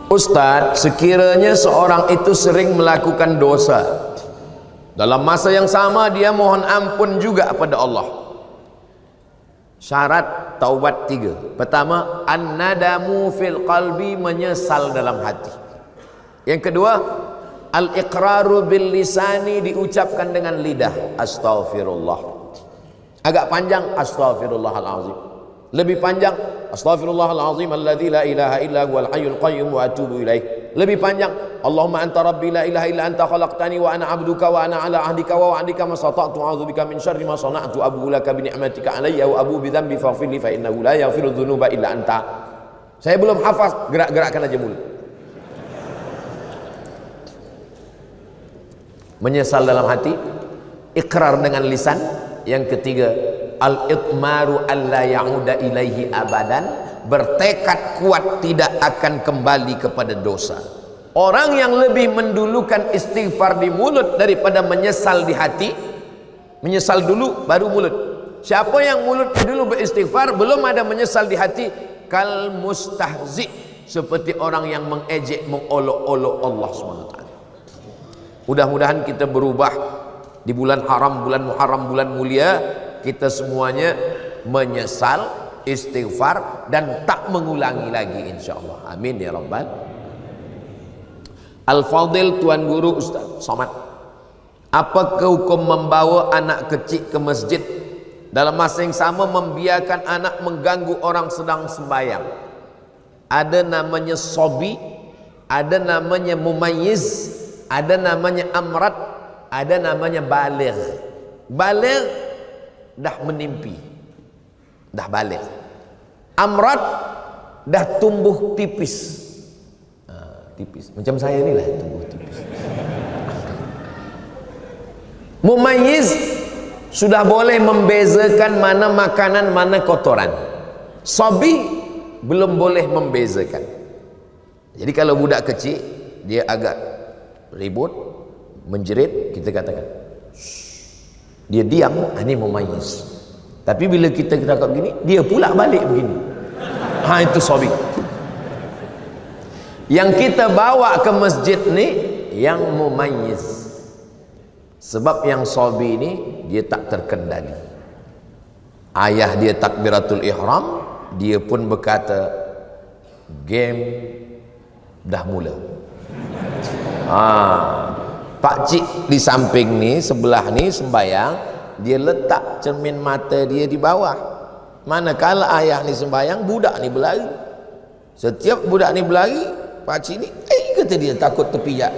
Ustadz, sekiranya seorang itu sering melakukan dosa, dalam masa yang sama dia mohon ampun juga pada Allah. Syarat taubat 3. Pertama, an-nadamu fil qalbi, menyesal dalam hati. Yang kedua, al-iqraru bil lisani, diucapkan dengan lidah, astaghfirullah. Agak panjang, astaghfirullahalazim. Lebih panjang, astaghfirullahalazim alladzi la ilaha illa huwal hayyul qayyum wa atubu ilaih. Lebih panjang, Allahumma anta rabbi la ilaha illa anta khalaqtani wa ana 'abduka wa ana 'ala ahdika wa wa'dika ma stata'tu a'udzubika min syarri ma sana'tu abu laka bi ni'matika 'alayya wa abu bi dhanbi faghfir li fa innahu la yaghfiru dzunuba illa anta. Saya belum hafaz, gerak-gerakkan aja mulut. Menyesal dalam hati, ikrar dengan lisan. Yang ketiga, al-itmaru alla ya'uda ilaihi abadan, bertekad kuat tidak akan kembali kepada dosa. Orang yang lebih mendulukan istighfar di mulut daripada menyesal di hati, menyesal dulu baru mulut. Siapa yang mulut dulu beristighfar, belum ada menyesal di hati, kal mustahzi, seperti orang yang mengejek, mengolok-olok Allah SWT. Mudah-mudahan kita berubah di bulan haram, bulan Muharram, bulan mulia. Kita semuanya menyesal, istighfar, dan tak mengulangi lagi insyaallah. Amin ya rabbal. Al-Fadil, Tuan Guru Ustaz Somad, apakah hukum membawa anak kecil ke masjid dalam masa yang sama membiarkan anak mengganggu orang sedang sembahyang? Ada namanya sobi, ada namanya mumayyiz, ada namanya amrat, ada namanya baligh. Baligh dah menimpi, dah balik. Amrat dah tumbuh tipis, tipis macam saya ni lah, tumbuh tipis. Mumayyiz sudah boleh membezakan mana makanan, mana kotoran. Sabi belum boleh membezakan. Jadi kalau budak kecil dia agak ribut, menjerit, kita katakan dia diam, ini mumayyiz. Tapi bila kita cakap begini, dia pula balik begini, itu sabi. Yang kita bawa ke masjid ni yang mumayyiz. Sebab yang sabi ni dia tak terkendali. Ayah dia takbiratul ihram, dia pun berkata game dah mula. Pak cik di samping ni, sebelah ni sembayang, dia letak cermin mata dia di bawah. Manakala ayah ni sembayang, budak ni berlari. Setiap budak ni berlari, pak cik ni kata dia takut terpijak.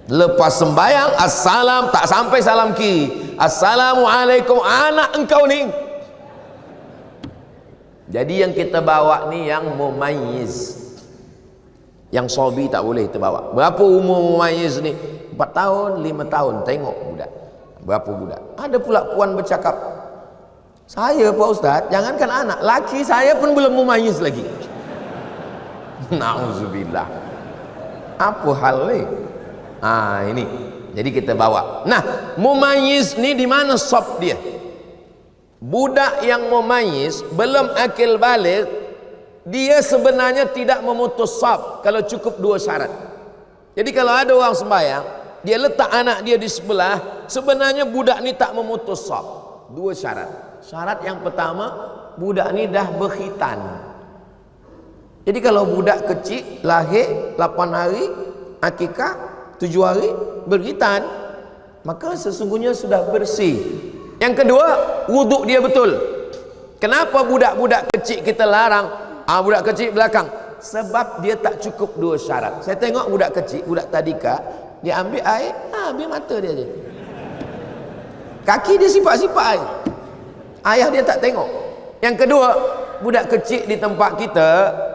Lepas sembayang, assalam, tak sampai salam kiri, assalamualaikum, anak engkau ni. Jadi yang kita bawa ni yang mumayyiz. Yang sobi tak boleh kita bawa. Berapa umur mumayyiz ni? 4 tahun, 5 tahun. Tengok budak, berapa budak. Ada pula puan bercakap, saya Pak Ustaz, jangankan anak, laki saya pun belum mumayyiz lagi. Na'udzubillah. Apa hal ni? Ini. Jadi kita bawa. Nah, mumayyiz ni di mana sop dia? Budak yang mumayyiz belum akil balik, dia sebenarnya tidak memutus saf kalau cukup 2 syarat. Jadi kalau ada orang sembahyang, dia letak anak dia di sebelah, sebenarnya budak ni tak memutus saf. 2 syarat. Syarat yang pertama, budak ni dah berkhitan. Jadi kalau budak kecil lahir 8 hari, akikah 7 hari, berkhitan, maka sesungguhnya sudah bersih. Yang kedua, wuduk dia betul. Kenapa budak-budak kecil kita larang? Budak kecil belakang, sebab dia tak cukup 2 syarat. Saya tengok budak kecil, budak tadika, dia ambil air, ambil mata dia je, kaki dia sipak-sipak air, ayah dia tak tengok. Yang kedua, budak kecil di tempat kita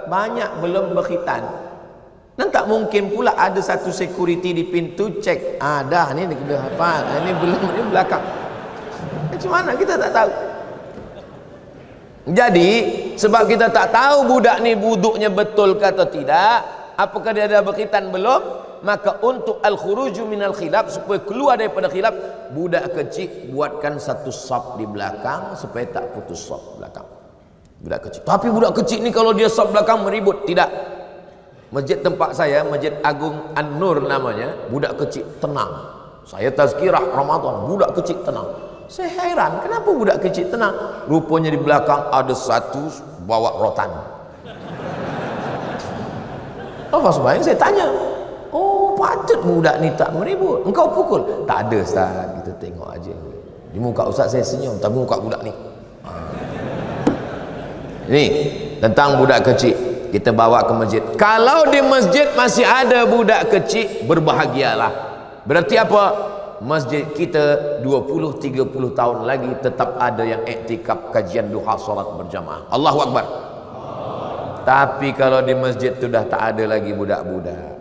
banyak belum berkhitan, dan tak mungkin pula ada satu security di pintu cek, dah ni dia kena hafal, ini belum, ni belakang. Macam mana kita tak tahu? Jadi sebab kita tak tahu budak ni wuduknya betul ke atau tidak, apakah dia ada berkhitan belum, maka untuk al-khuruju minal khilaf, supaya keluar daripada khilaf, budak kecil buatkan satu saf di belakang supaya tak putus saf belakang. Budak kecil. Tapi budak kecil ni kalau dia saf belakang meribut, tidak. Masjid tempat saya, Masjid Agung An-Nur namanya, budak kecil tenang. Saya tazkirah Ramadan, budak kecil tenang. Saya heran, kenapa budak kecil tenang? Rupanya di belakang ada satu bawa rotan. Apa sembahyang? Saya tanya. Oh, patut budak ni tak meribut. Engkau pukul? Tak ada Ustaz, kita tengok aja. Di muka Ustaz saya senyum, tapi muka budak ni. Ini tentang budak kecil. Kita bawa ke masjid. Kalau di masjid masih ada budak kecil, berbahagialah. Berarti apa? Masjid kita 20-30 tahun lagi tetap ada yang iktikaf kajian duha salat berjamaah. Allahu Akbar. Tapi kalau di masjid tu dah tak ada lagi budak-budak.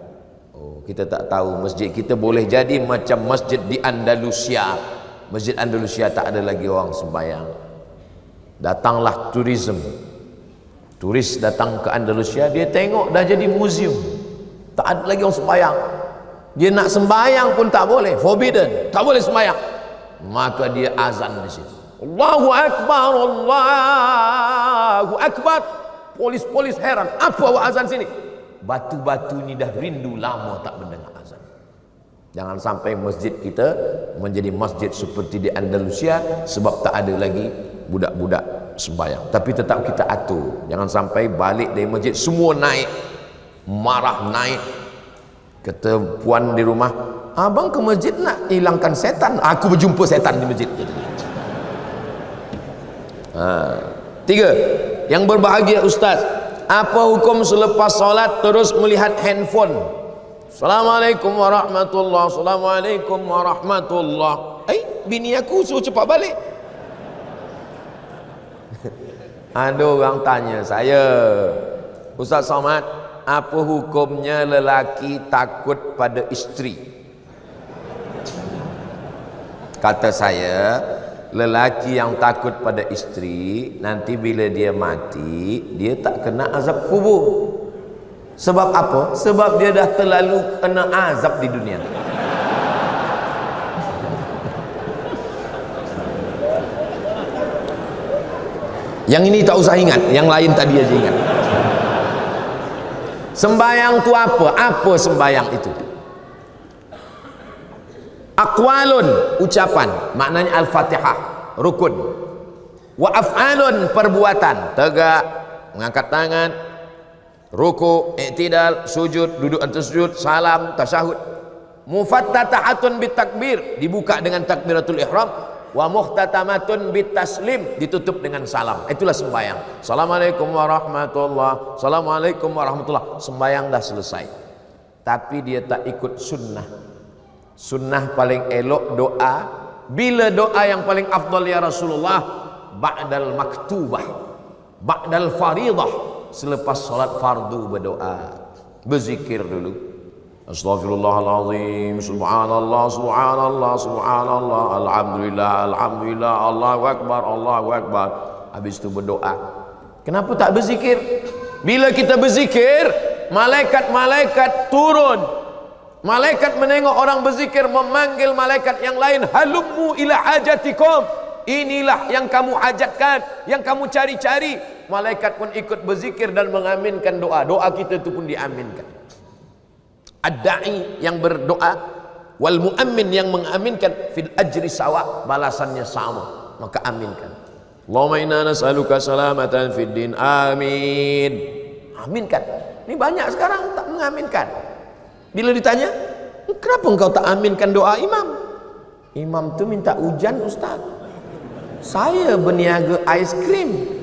Oh, kita tak tahu masjid kita boleh jadi macam masjid di Andalusia. Masjid Andalusia tak ada lagi orang sembahyang. Datanglah tourism. Turis datang ke Andalusia, dia tengok dah jadi museum. Tak ada lagi orang sembahyang. Dia nak sembahyang pun tak boleh, forbidden, tak boleh sembahyang. Maka dia azan di situ. Allahu Akbar, Allahu Akbar. Polis-polis heran, apa awak azan sini? Batu-batu ni dah rindu lama tak mendengar azan. Jangan sampai masjid kita menjadi masjid seperti di Andalusia, sebab tak ada lagi budak-budak sembahyang. Tapi tetap kita atur, jangan sampai balik dari masjid semua naik, marah naik. Kata puan di rumah, abang ke masjid nak hilangkan setan? Aku berjumpa setan di masjid. Tiga, yang berbahagia Ustaz, apa hukum selepas solat terus melihat handphone? Assalamualaikum warahmatullahi, Assalamualaikum warahmatullahi. Bini aku suruh cepat balik. Ada orang tanya saya, Ustaz Somad, apa hukumnya lelaki takut pada isteri? Kata saya, lelaki yang takut pada isteri, nanti bila dia mati, dia tak kena azab kubur. Sebab apa? Sebab dia dah terlalu kena azab di dunia. Yang ini tak usah ingat, yang lain tadi aja ingat. Sembayang tu apa? Apa sembayang itu? Aqwalun, ucapan, maknanya Al-Fatihah, rukun. Wa af'alun, perbuatan, tegak, mengangkat tangan, ruku, i'tidal, sujud, duduk atau sujud, salam, tasyahud. Mufattatahatun bitakbir, dibuka dengan takbiratul ihram. Wa muhtatamatun bitaslim, ditutup dengan salam. Itulah sembahyang. Assalamualaikum warahmatullahi, Assalamualaikum warahmatullahi. Sembahyang dah selesai. Tapi dia tak ikut sunnah. Sunnah paling elok doa. Bila doa yang paling afdal ya Rasulullah? Ba'dal maktubah, ba'dal faridah, selepas solat fardu berdoa, berzikir dulu. Astaghfirullahaladzim, subhanallah, subhanallah, subhanallah, alhamdulillah, alhamdulillah, Allahu Akbar, Allahu Akbar. Habis itu berdoa. Kenapa tak berzikir? Bila kita berzikir, malaikat-malaikat turun. Malaikat menengok orang berzikir, memanggil malaikat yang lain, halummu ila hajatikum. Inilah yang kamu hajatkan, yang kamu cari-cari. Malaikat pun ikut berzikir dan mengaminkan doa. Doa kita itu pun diaminkan. Ad-da'i yang berdoa, wal mu'ammin yang mengaminkan, fil ajri sawa, balasannya sama, maka aminkan. Allahumma inna nas'aluka salamatan fid din, amin. Aminkan. Ini banyak sekarang tak mengaminkan. Bila ditanya, kenapa engkau tak aminkan doa imam? Imam tu minta hujan Ustaz, saya berniaga ais krim.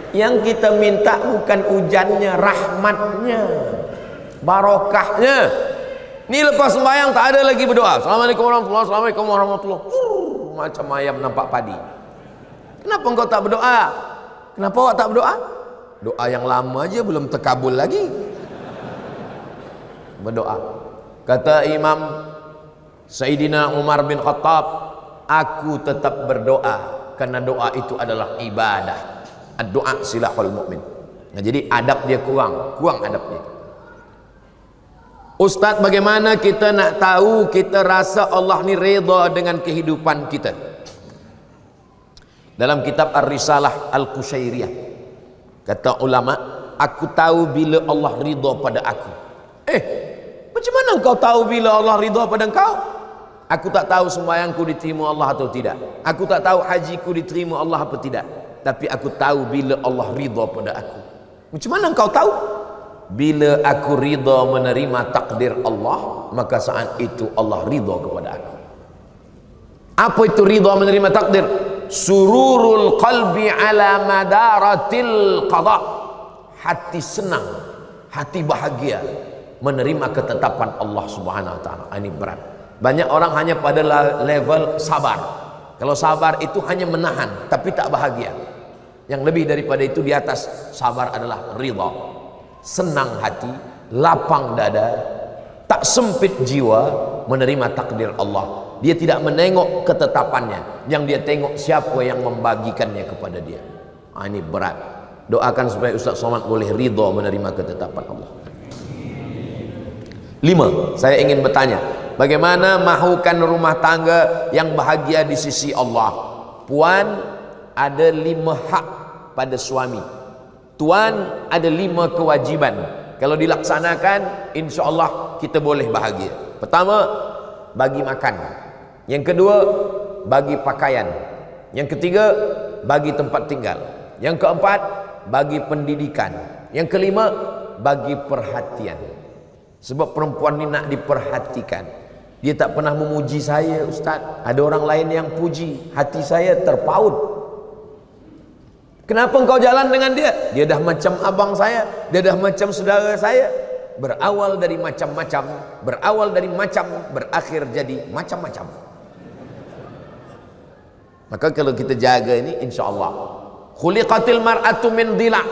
Yang kita minta bukan hujannya, rahmatnya, barokahnya. Ini lepas sembahyang tak ada lagi berdoa. Assalamualaikum warahmatullahi, Assalamualaikum warahmatullahi. Macam ayam nampak padi. Kenapa engkau tak berdoa? Kenapa awak tak berdoa? Doa yang lama aja belum terkabul lagi. Berdoa. Kata Imam Sayyidina Umar bin Khattab, aku tetap berdoa karena doa itu adalah ibadah. Doa silahul mu'min. Nah, jadi adab dia kurang adab dia. Ustaz, bagaimana kita nak tahu kita rasa Allah ni redha dengan kehidupan kita? Dalam kitab Ar-Risalah Al-Qushairiyah kata ulama, aku tahu bila Allah ridha pada aku. Macam mana engkau tahu bila Allah ridha pada engkau? Aku tak tahu sembahyangku diterima Allah atau tidak. Aku tak tahu hajiku diterima Allah atau tidak. Tapi aku tahu bila Allah ridha pada aku. Macam mana engkau tahu? Bila aku ridha menerima takdir Allah, maka saat itu Allah ridha kepada aku. Apa itu ridha menerima takdir? Sururul qalbi ala madaratil qada. Hati senang, hati bahagia menerima ketetapan Allah Subhanahu wa taala. Ini berat. Banyak orang hanya pada level sabar. Kalau sabar itu hanya menahan tapi tak bahagia. Yang lebih daripada itu di atas sabar adalah ridha. Senang hati, lapang dada, tak sempit jiwa menerima takdir Allah. Dia tidak menengok ketetapannya, yang dia tengok siapa yang membagikannya kepada dia. Ini berat. Doakan supaya Ustaz Somad boleh ridha menerima ketetapan Allah. 5. Saya ingin bertanya, bagaimana mahukan rumah tangga yang bahagia di sisi Allah? Puan, ada 5 hak pada suami. Tuan, ada 5 kewajiban. Kalau dilaksanakan, insya Allah kita boleh bahagia. Pertama, bagi makan. Yang kedua, bagi pakaian. Yang ketiga, bagi tempat tinggal. Yang keempat, bagi pendidikan. Yang kelima, bagi perhatian. Sebab perempuan ni nak diperhatikan. Dia tak pernah memuji saya, Ustaz. Ada orang lain yang puji, hati saya terpaut. Kenapa engkau jalan dengan dia? Dia dah macam abang saya, dia dah macam saudara saya. Berawal dari macam-macam, berawal dari macam, berakhir jadi macam-macam. Maka kalau kita jaga ini, insya Allah. Khuliqatil mar'atu min dhila'.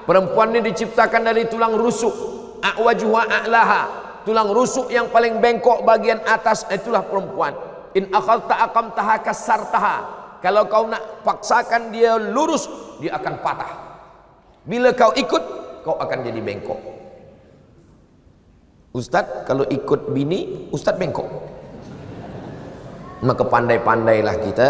Perempuan ini diciptakan dari tulang rusuk. A'wajuha a'laha. Tulang rusuk yang paling bengkok bagian atas, itulah perempuan. In akhadta aqamtaha kasartaha. Kalau kau nak paksakan dia lurus, dia akan patah. Bila kau ikut, kau akan jadi bengkok. Ustaz, kalau ikut bini, Ustaz bengkok. Maka pandai-pandailah kita.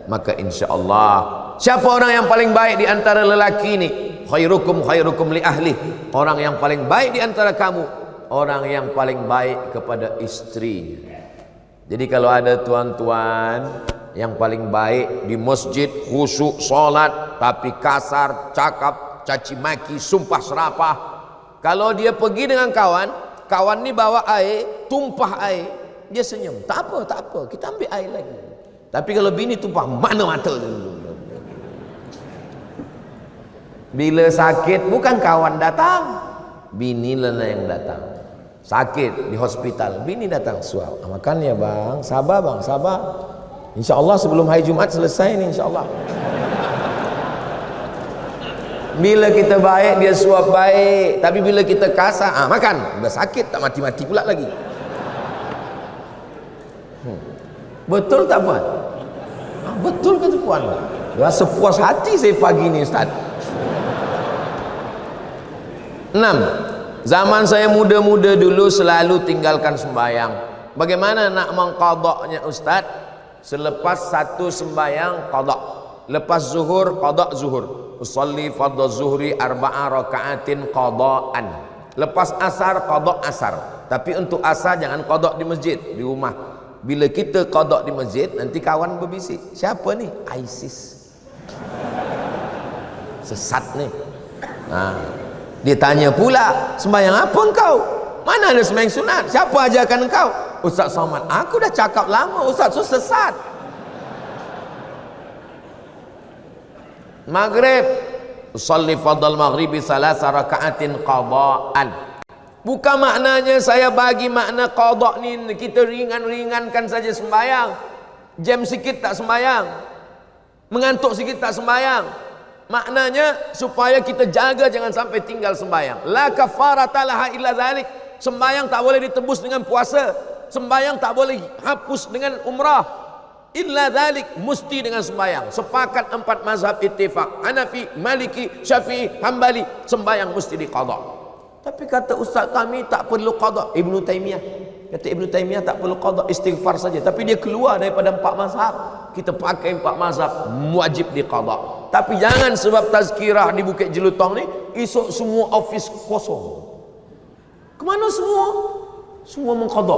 Maka insya Allah, siapa orang yang paling baik di antara lelaki ini? Khairukum khairukum li ahli. Orang yang paling baik di antara kamu, orang yang paling baik kepada istrinya. Jadi kalau ada tuan-tuan yang paling baik di masjid, khusyuk solat, tapi kasar, cakap, caci maki, sumpah serapah. Kalau dia pergi dengan kawan, kawan ni bawa air, tumpah air, dia senyum. Tak apa, tak apa, kita ambil air lagi. Tapi kalau bini tumpah, mana mata dulu. Bila sakit, bukan kawan datang, bini lah yang datang. Sakit di hospital, bini datang, suap. Makan ya bang, sabar bang, sabar. Insya Allah sebelum hari Jumat selesai ni, insya Allah. Bila kita baik, dia suap baik. Tapi bila kita kasar, makan. Udah sakit, tak mati-mati pula lagi. Betul tak puan? Betul kata puan. Rasa puas hati saya pagi ni, Ustaz. 6. Zaman saya muda-muda dulu selalu tinggalkan sembahyang. Bagaimana nak mengqadaknya, Ustaz? Selepas satu sembahyang qadak, lepas zuhur qadak zuhur. Usalli fardhu zuhri 4 rakaatin qadaan. Lepas asar qadak asar. Tapi untuk asar jangan qadak di masjid, di rumah. Bila kita qadak di masjid, nanti kawan berbisik, siapa ni? ISIS. Sesat ni. Dia tanya pula, sembahyang apa engkau? Mana ada sembahyang sunat? Siapa ajarkan engkau? Ustaz Somad. Aku dah cakap lama, Ustaz tu sesat. Maghrib, usalli fardal maghribi 3 rakaatin qadaan. Bukan maknanya saya bagi makna qada ni kita ringan-ringankan saja sembahyang. Jam sikit tak sembahyang, mengantuk sikit tak sembahyang. Maknanya supaya kita jaga jangan sampai tinggal sembahyang. La kafarata laha illa dzalik. Sembahyang tak boleh ditebus dengan puasa. Sembahyang tak boleh hapus dengan umrah. Illa dzalik, mesti dengan sembahyang. Sepakat 4 mazhab ittifaq. Hanafi, Maliki, Syafi'i, Hambali, sembahyang mesti diqada. Tapi kata ustaz kami tak perlu qada. Ibnu Taimiyah kata, Ibnu Taimiyah tak perlu qada, istighfar saja. Tapi dia keluar daripada 4 mazhab. Kita pakai 4 mazhab, wajib diqada. Tapi jangan sebab tazkirah di Bukit Jelutong ni, esok semua office kosong. Kemana semua? Semua mengqadha.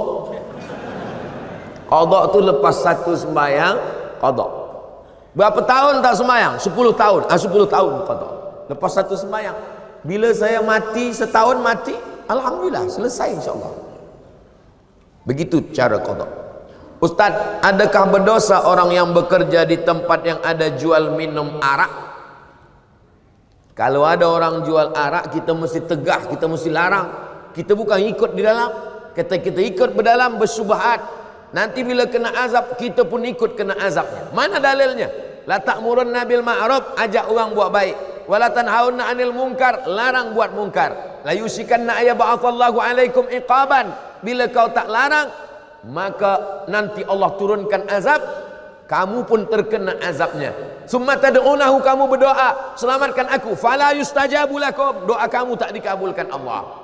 Qadha tu lepas satu sembahyang, qadha. Berapa tahun tak sembahyang? 10 tahun. 10 tahun qadha. Lepas satu sembahyang. Bila saya mati, setahun mati, alhamdulillah, selesai insya-Allah. Begitu cara qadha. Ustaz, adakah berdosa orang yang bekerja di tempat yang ada jual minum arak? Kalau ada orang jual arak, kita mesti tegah, kita mesti larang. Kita bukan ikut di dalam. Kata kita ikut berdalam bersyubhat. Nanti bila kena azab, kita pun ikut kena azabnya. Mana dalilnya? La ta'murunna bil ma'ruf, ajak orang buat baik. Wala tanhauna 'anil munkar, larang buat munkar. La yusikanna ayyab'atsallahu 'alaikum iqaban. Bila kau tak larang, maka nanti Allah turunkan azab, kamu pun terkena azabnya. Summa tad'unahu, kamu berdoa, selamatkan aku, fala yustajabu lakum, doa kamu tak dikabulkan Allah.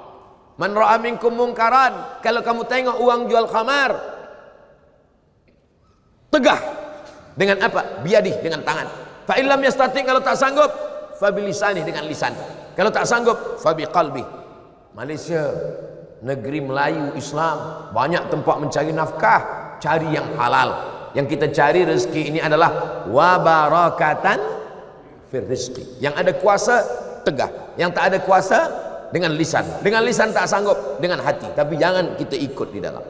Man ra'a minkum munkaran, kalau kamu tengok orang jual khamar, tegah dengan apa? Biadih, dengan tangan. Fa illam yastati, kalau tak sanggup, fa bilisani, dengan lisan. Kalau tak sanggup, fa biqalbi. Malaysia negeri Melayu Islam, banyak tempat mencari nafkah, cari yang halal. Yang kita cari rezeki ini adalah wabarakatan fir rizqi. Yang ada kuasa tegah, yang tak ada kuasa dengan lisan. Dengan lisan tak sanggup, dengan hati. Tapi jangan kita ikut di dalam.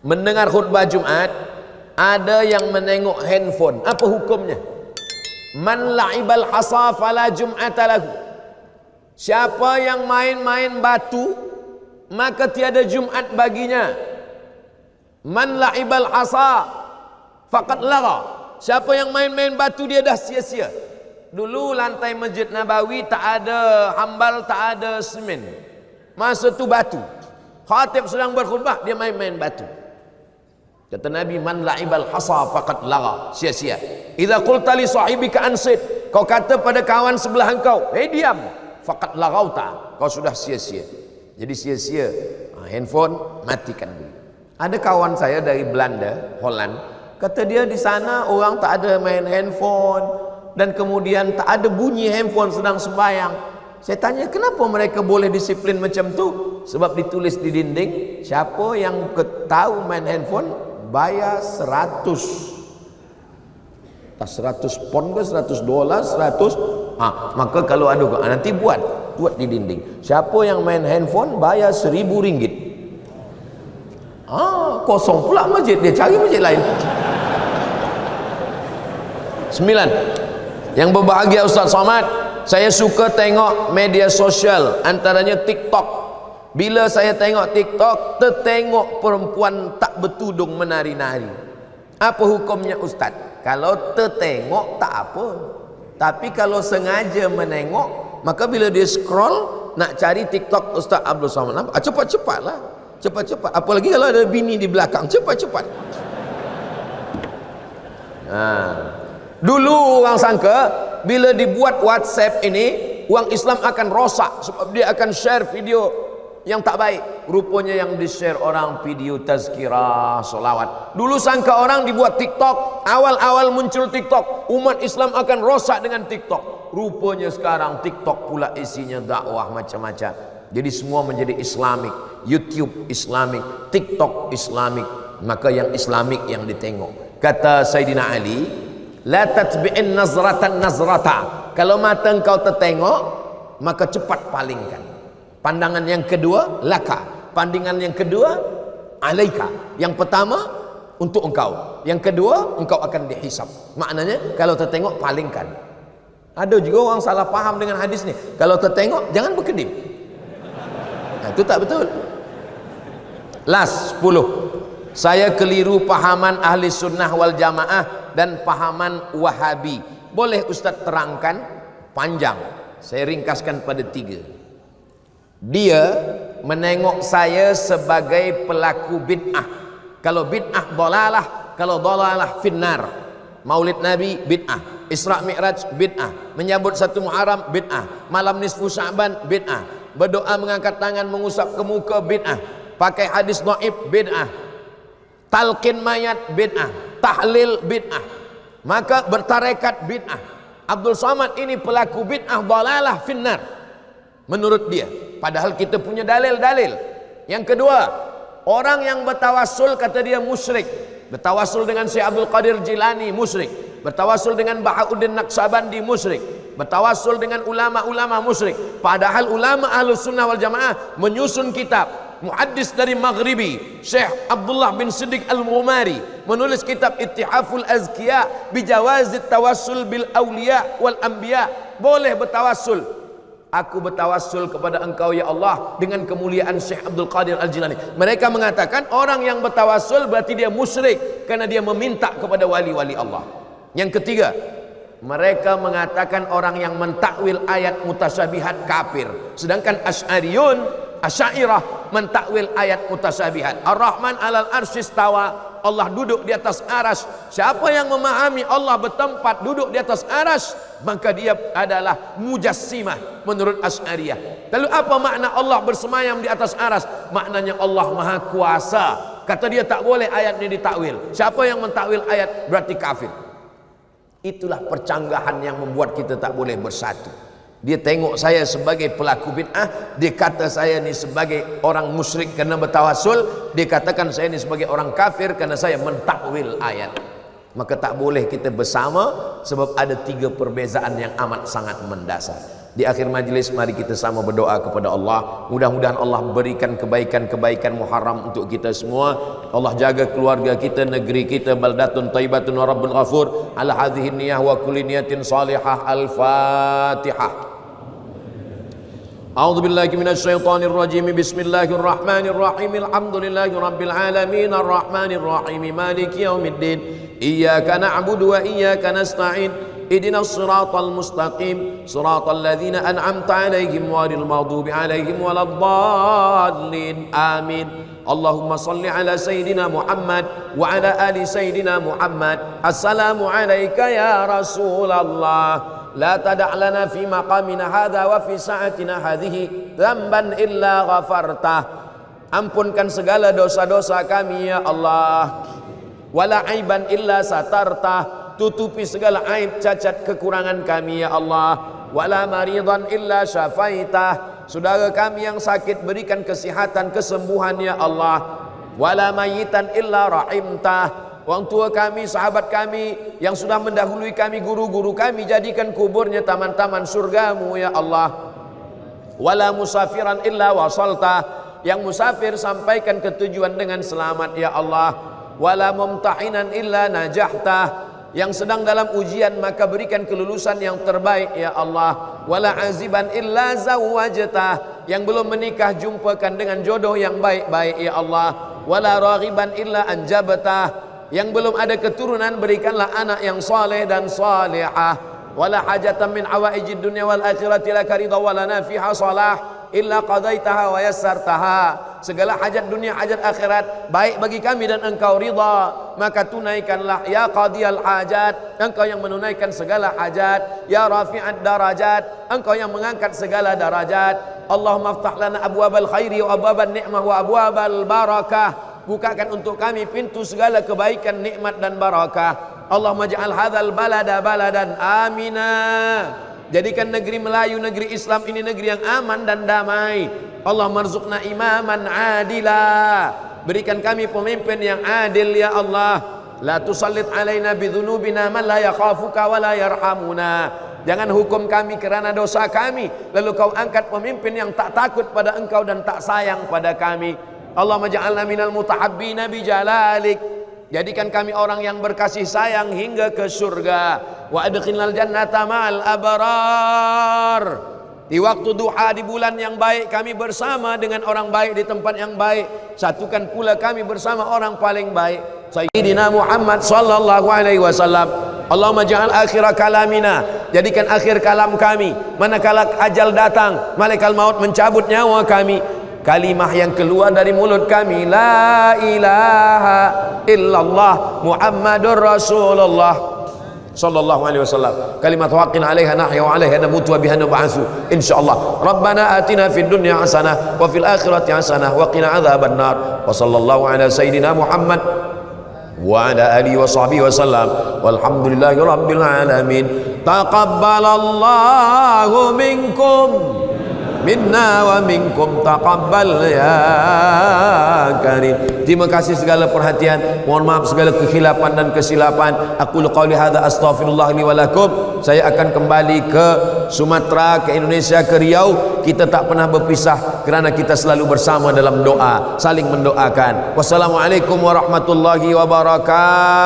Mendengar khutbah Jumat, ada yang menengok handphone. Apa hukumnya? Man la'ibal hasa fala jum'ata lahu. Siapa yang main-main batu, maka tiada Jumat baginya. Man la'ibal hasa faqad lagha. Siapa yang main-main batu, dia dah sia-sia. Dulu lantai Masjid Nabawi tak ada hambal, tak ada semen. Masa tu batu. Khatib sedang berkhutbah, dia main-main batu. Kata Nabi, man la'ibal hasa faqad lagha, sia-sia. Idza qulta li sahibika ansit, kau kata pada kawan sebelah engkau, diam, faqad laghauta, kau sudah sia-sia. Jadi sia-sia. Handphone matikan dulu. Ada kawan saya dari Belanda, Holland, kata dia di sana orang tak ada main handphone, dan kemudian tak ada bunyi handphone sedang sembahyang. Saya tanya, kenapa mereka boleh disiplin macam tu? Sebab ditulis di dinding, siapa yang tahu main handphone bayar 100 pon ke, 100 dolar, 100. Maka kalau ada, nanti buat di dinding, siapa yang main handphone bayar 1.000 ringgit. Kosong pula masjid, dia cari masjid lain. 9. Yang berbahagia Ustaz Somad, saya suka tengok media sosial, antaranya TikTok. Bila saya tengok TikTok, tertengok perempuan tak bertudung menari-nari. Apa hukumnya Ustaz? Kalau tertengok tak apa, tapi kalau sengaja menengok, maka bila dia scroll nak cari TikTok Ustaz Abdul Somad, cepat-cepatlah, cepat-cepat. Apalagi kalau ada bini di belakang, cepat-cepat. Dulu orang sangka bila dibuat WhatsApp ini, orang Islam akan rosak sebab dia akan share video yang tak baik. Rupanya yang di-share orang video tazkirah, solawat. Dulu sangka orang dibuat TikTok, awal-awal muncul TikTok, umat Islam akan rosak dengan TikTok. Rupanya sekarang TikTok pula isinya dakwah macam-macam. Jadi semua menjadi Islamik. YouTube Islamik, TikTok Islamik. Maka yang Islamik yang ditengok. Kata Sayyidina Ali, la tatbi'in nazratan nazrata. Kalau mata engkau tertengok, maka cepat palingkan. Pandangan yang kedua, laka. Pandangan yang kedua, alaika. Yang pertama, untuk engkau. Yang kedua, engkau akan dihisab. Maknanya, kalau tertengok, palingkan. Ada juga orang salah faham dengan hadis ni. Kalau tertengok, jangan berkedip. Itu tak betul. Last 10. Saya keliru pahaman ahli sunnah wal jamaah dan pahaman wahabi. Boleh Ustaz terangkan? Panjang. Saya ringkaskan pada 3. Dia menengok saya sebagai pelaku bid'ah. Kalau bid'ah dalalah, kalau dalalah finnar. Maulid Nabi bid'ah, Isra Mi'raj bid'ah, menyambut 1 Muharram bid'ah, malam nisfu Sya'ban bid'ah, berdoa mengangkat tangan mengusap ke muka bid'ah, pakai hadis dhaif bid'ah, talqin mayat bid'ah, tahlil bid'ah, maka bertarekat bid'ah. Abdul Somad ini pelaku bid'ah dalalah finnar menurut dia, padahal kita punya dalil-dalil. Yang kedua, orang yang bertawassul kata dia musyrik. Bertawassul dengan Syekh Abdul Qadir Jilani musyrik, bertawassul dengan Bahauddin Naqsabandi musyrik, bertawassul dengan ulama-ulama musyrik. Padahal ulama Ahlus Sunnah wal Jamaah menyusun kitab. Muhaddis dari Maghribi Syekh Abdullah bin Siddiq Al-Ghumari menulis kitab Ittihaful Azkiya bijawazit tawassul bil awliya wal anbiya. Boleh bertawassul. Aku bertawassul kepada engkau ya Allah dengan kemuliaan Syekh Abdul Qadir Al-Jilani. Mereka mengatakan orang yang bertawassul berarti dia musyrik karena dia meminta kepada wali-wali Allah. Yang ketiga, mereka mengatakan orang yang mentakwil ayat mutasyabihat kafir. Sedangkan Asy'ariyah mentakwil ayat mutasyabihat. Ar-Rahman 'alal arsy istawa. Allah duduk di atas aras. Siapa yang memahami Allah bertempat duduk di atas aras, maka dia adalah mujassimah menurut Asy'ariyah. Lalu apa makna Allah bersemayam di atas aras? Maknanya Allah Maha Kuasa. Kata dia tak boleh ayat ini ditakwil. Siapa yang mentakwil ayat berarti kafir. Itulah percanggahan yang membuat kita tak boleh bersatu. Dia tengok saya sebagai pelaku bid'ah, dia kata saya ni sebagai orang musyrik kerana bertawassul, dia katakan saya ni sebagai orang kafir kerana saya mentakwil ayat. Maka tak boleh kita bersama sebab ada tiga perbezaan yang amat sangat mendasar. Di akhir majlis mari kita sama berdoa kepada Allah. Mudah-mudahan Allah berikan kebaikan-kebaikan muharram untuk kita semua. Allah jaga keluarga kita, negeri kita, baldatun thayyibatun wa rabbun ghafur. Ala hadhihi niyah wa kulli niyatin salihah. Al-Fatihah. A'udzu billahi minasy syaithanir rajim. Bismillahirrahmanirrahim. Alhamdulillahi rabbil alamin arrahmanir rahim maliki yaumiddin. Iyyaka na'budu wa iyyaka nasta'in. Ihdinas siratal mustaqim. Siratal ladzina an'amta 'alaihim ghairil maghdubi 'alaihim waladdallin. Amin. Allahumma salli ala sayyidina Muhammad wa ala ali sayyidina Muhammad. Assalamu alayka ya Rasulullah. لا تدع لنا في مقامنا هذا وفي ساعتنا هذه ذنبا إلا غفرته. Ampunkan segala dosa-dosa kami ya Allah. Wala aiban illa satartah. Tutupi segala aib cacat kekurangan kami ya Allah. Wala maridan illa syafaitah. Saudara kami yang sakit berikan kesihatan kesembuhan ya Allah. Wala mayitan illa rahimtah. Orang tua kami, sahabat kami yang sudah mendahului kami, guru-guru kami, jadikan kuburnya taman-taman surgamu ya Allah. Wala musafiran illa wasalta. Yang musafir sampaikan ke tujuan dengan selamat ya Allah. Wala mumtahinan illa najahta. Yang sedang dalam ujian maka berikan kelulusan yang terbaik ya Allah. Wala aziban illa zawwajta. Yang belum menikah jumpakan dengan jodoh yang baik-baik ya Allah. Wala raghiban illa anjabta. Yang belum ada keturunan berikanlah anak yang saleh dan salihah. Wala hajatan min hawaijid dunya wal akhirati laka ridha wa lana fiha salah illa qadaitaha wa yassartaha. Segala hajat dunia hajat akhirat baik bagi kami dan engkau ridha, maka tunaikanlah ya qadiyal hajat. Engkau yang menunaikan segala hajat. Ya rafi'ad darajat. Engkau yang mengangkat segala darajat. Allahumma aftah lana abwabal khairi wa abwaban ni'mah wa abwabal barakah. Bukakan untuk kami pintu segala kebaikan, nikmat dan barakah. Allahumma ja'al hadzal balada baladan amina. Jadikan negeri Melayu, negeri Islam ini negeri yang aman dan damai. Allahumma rzuqna imaman adila. Berikan kami pemimpin yang adil ya Allah. La tusallit alaina bidzunubina man la yakhafuka wa la yarhamuna. Jangan hukum kami kerana dosa kami, lalu kau angkat pemimpin yang tak takut pada engkau dan tak sayang pada kami. Allahumma ja'alna minal mutahabbina bijalalik. Jadikan kami orang yang berkasih sayang hingga ke surga. Wa adkhilnal jannata ma'al abrar. Di waktu duha di bulan yang baik kami bersama dengan orang baik di tempat yang baik. Satukan pula kami bersama orang paling baik, Sayyidina Muhammad sallallahu alaihi wasallam. Allahumma ja'al akhira kalamina. Jadikan akhir kalam kami manakala ajal datang, malaikat maut mencabut nyawa kami, kalimah yang keluar dari mulut kami, la ilaha illallah Muhammadur Rasulullah sallallahu alaihi wasallam. Kalimat haqqin 'alaiha nahya wa 'alaiha namutu wa biha nub'atsu insyaallah. Rabbana atina fid dunya hasanah wa fil akhirati hasanah wa qina adzabannar. Wa sallallahu ala sayidina Muhammad wa ala alihi wa sahbihi wasallam. Walhamdulillahi rabbil alamin. Taqabbalallahu minkum minna wa minkum taqabbal ya karim. Terima kasih segala perhatian, mohon maaf segala kekhilafan dan kesilapan. Aku qauli hadza astaghfirullah li wa lakum. Saya akan kembali ke Sumatera, ke Indonesia, ke Riau. Kita tak pernah berpisah kerana kita selalu bersama dalam doa, saling mendoakan. Wassalamualaikum warahmatullahi wabarakatuh.